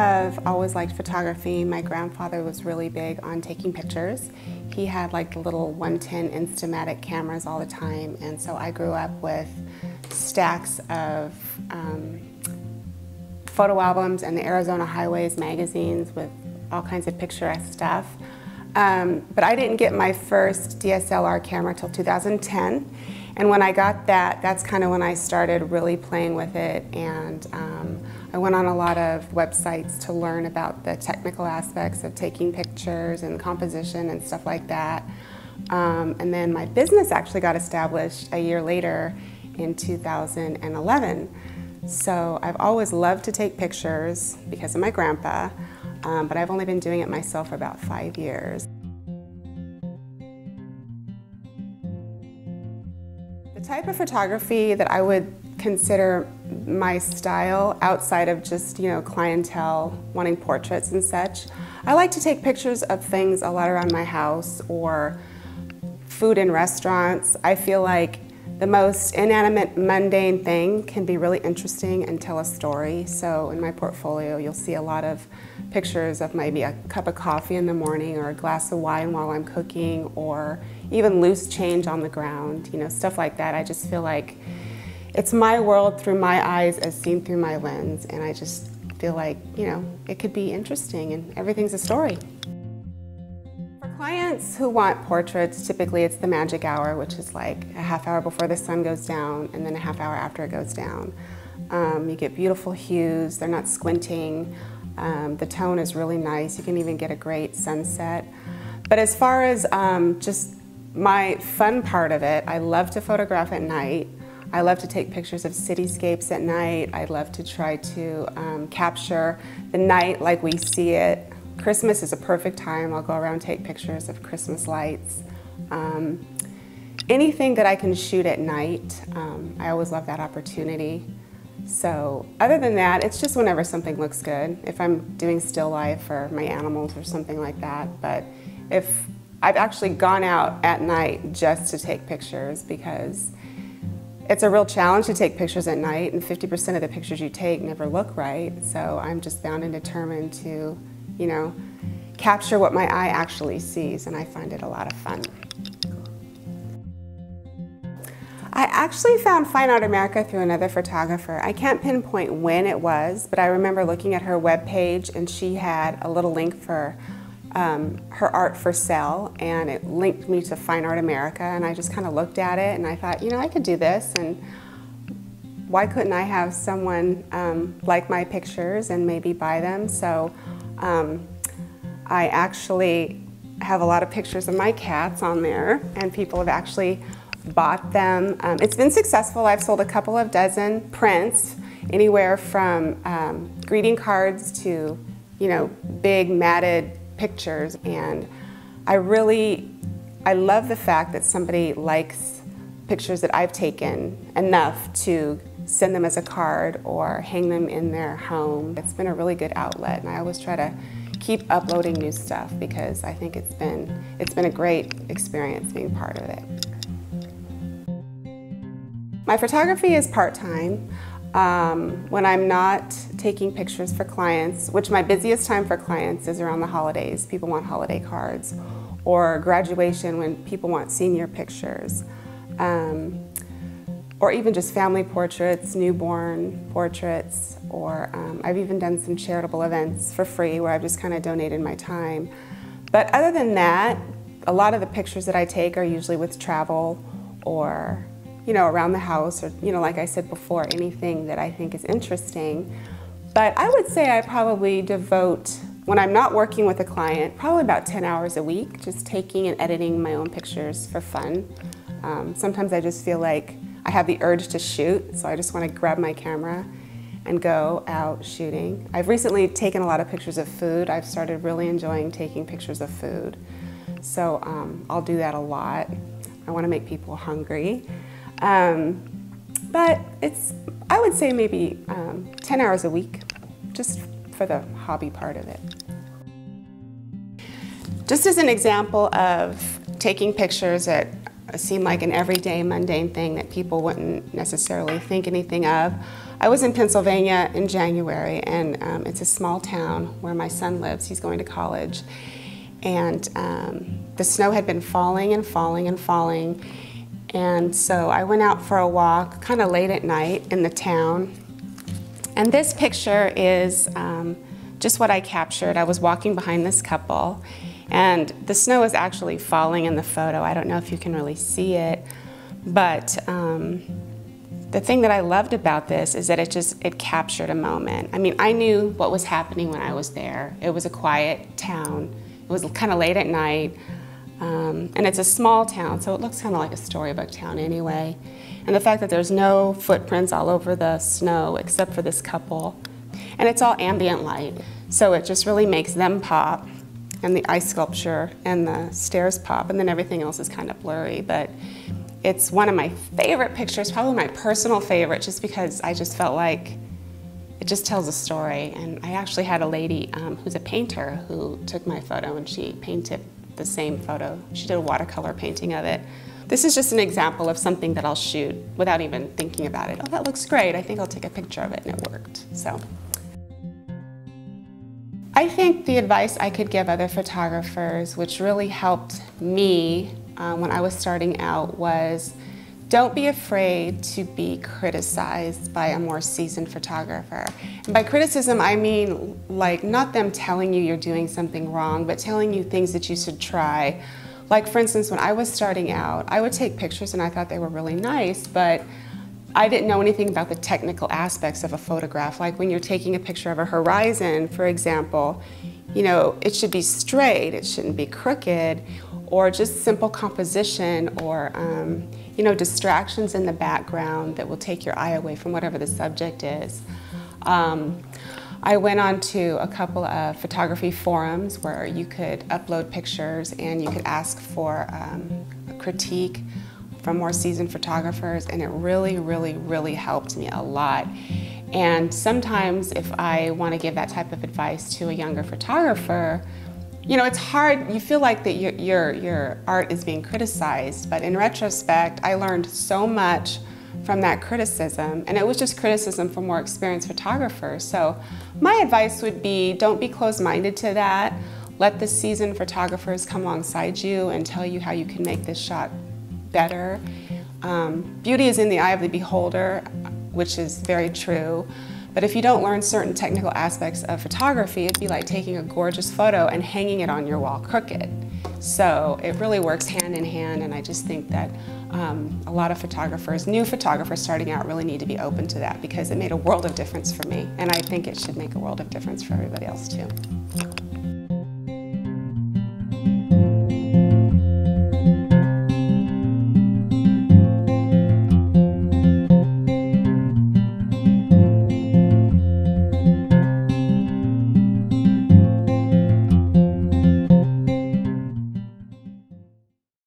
have always liked photography. My grandfather was really big on taking pictures. He had like the little 110 Instamatic cameras all the time, and so I grew up with stacks of photo albums and the Arizona Highways magazines with all kinds of picturesque stuff. But I didn't get my first DSLR camera till 2010. And when I got that, that's kind of when I started really playing with it, and I went on a lot of websites to learn about the technical aspects of taking pictures and composition and stuff like that. And then my business actually got established a year later in 2011. So I've always loved to take pictures because of my grandpa, but I've only been doing it myself for about 5 years. The type of photography that I would consider my style outside of just, clientele wanting portraits and such, I like to take pictures of things a lot around my house or food in restaurants. I feel like the most inanimate, mundane thing can be really interesting and tell a story. So in my portfolio, you'll see a lot of pictures of maybe a cup of coffee in the morning or a glass of wine while I'm cooking, or even loose change on the ground, stuff like that. I just feel like it's my world through my eyes as seen through my lens, and I just feel like, it could be interesting and everything's a story. For clients who want portraits, typically it's the magic hour, which is like a half hour before the sun goes down and then a half hour after it goes down. You get beautiful hues, they're not squinting, the tone is really nice, you can even get a great sunset. But as far as just my fun part of it, I love to photograph at night. I love to take pictures of cityscapes at night. I love to try to capture the night like we see it. Christmas is a perfect time. I'll go around and take pictures of Christmas lights. Anything that I can shoot at night, I always love that opportunity. So other than that, it's just whenever something looks good. If I'm doing still life for my animals or something like that. But if I've actually gone out at night just to take pictures, because it's a real challenge to take pictures at night, and 50% of the pictures you take never look right. So I'm just bound and determined to, capture what my eye actually sees, and I find it a lot of fun. I actually found Fine Art America through another photographer. I can't pinpoint when it was, but I remember looking at her webpage, and she had a little link for her art for sale, and it linked me to Fine Art America, and I just kind of looked at it and I thought, I could do this, and why couldn't I have someone like my pictures and maybe buy them? So I actually have a lot of pictures of my cats on there, and people have actually bought them. It's been successful. I've sold a couple of dozen prints, anywhere from greeting cards to, big matted pictures, and I love the fact that somebody likes pictures that I've taken enough to send them as a card or hang them in their home. It's been a really good outlet, and I always try to keep uploading new stuff because I think it's been a great experience being part of it. My photography is part-time. When I'm not taking pictures for clients, which my busiest time for clients is around the holidays. People want holiday cards, or graduation when people want senior pictures, or even just family portraits, newborn portraits, or I've even done some charitable events for free where I've just kind of donated my time. But other than that, a lot of the pictures that I take are usually with travel or around the house, or, like I said before, anything that I think is interesting. But I would say I probably devote, when I'm not working with a client, probably about 10 hours a week, just taking and editing my own pictures for fun. Sometimes I just feel like I have the urge to shoot, so I just want to grab my camera and go out shooting. I've recently taken a lot of pictures of food. I've started really enjoying taking pictures of food. So I'll do that a lot. I want to make people hungry. But I would say maybe 10 hours a week, just for the hobby part of it. Just as an example of taking pictures at seem like an everyday mundane thing that people wouldn't necessarily think anything of. I was in Pennsylvania in January, and it's a small town where my son lives. He's going to college. And the snow had been falling and falling and falling. And so I went out for a walk kind of late at night in the town. And this picture is just what I captured. I was walking behind this couple, and the snow is actually falling in the photo. I don't know if you can really see it, but the thing that I loved about this is that it captured a moment. I mean, I knew what was happening when I was there. It was a quiet town. It was kind of late at night, and it's a small town, so it looks kind of like a storybook town anyway. And the fact that there's no footprints all over the snow except for this couple, and it's all ambient light, so it just really makes them pop, and the ice sculpture and the stairs pop, and then everything else is kind of blurry. But it's one of my favorite pictures, probably my personal favorite, just because I just felt like it just tells a story. And I actually had a lady who's a painter who took my photo, and she painted the same photo. She did a watercolor painting of it. This is just an example of something that I'll shoot without even thinking about it. Oh, that looks great. I think I'll take a picture of it, and it worked. So I think the advice I could give other photographers, which really helped me when I was starting out, was don't be afraid to be criticized by a more seasoned photographer. And by criticism, I mean like not them telling you you're doing something wrong, but telling you things that you should try. Like for instance, when I was starting out, I would take pictures and I thought they were really nice, but I didn't know anything about the technical aspects of a photograph. Like when you're taking a picture of a horizon, for example, you know, it should be straight, it shouldn't be crooked, or just simple composition, or you know, distractions in the background that will take your eye away from whatever the subject is. I went on to a couple of photography forums where you could upload pictures and you could ask for a critique from more seasoned photographers, and it really, really, really helped me a lot. And sometimes if I want to give that type of advice to a younger photographer, you know, it's hard. You feel like that your art is being criticized, but in retrospect, I learned so much from that criticism, and it was just criticism from more experienced photographers. So my advice would be, don't be closed-minded to that. Let the seasoned photographers come alongside you and tell you how you can make this shot better. Beauty is in the eye of the beholder, which is very true. But if you don't learn certain technical aspects of photography, it'd be like taking a gorgeous photo and hanging it on your wall crooked. So it really works hand in hand, and I just think that a lot of photographers, new photographers starting out, really need to be open to that, because it made a world of difference for me, and I think it should make a world of difference for everybody else too.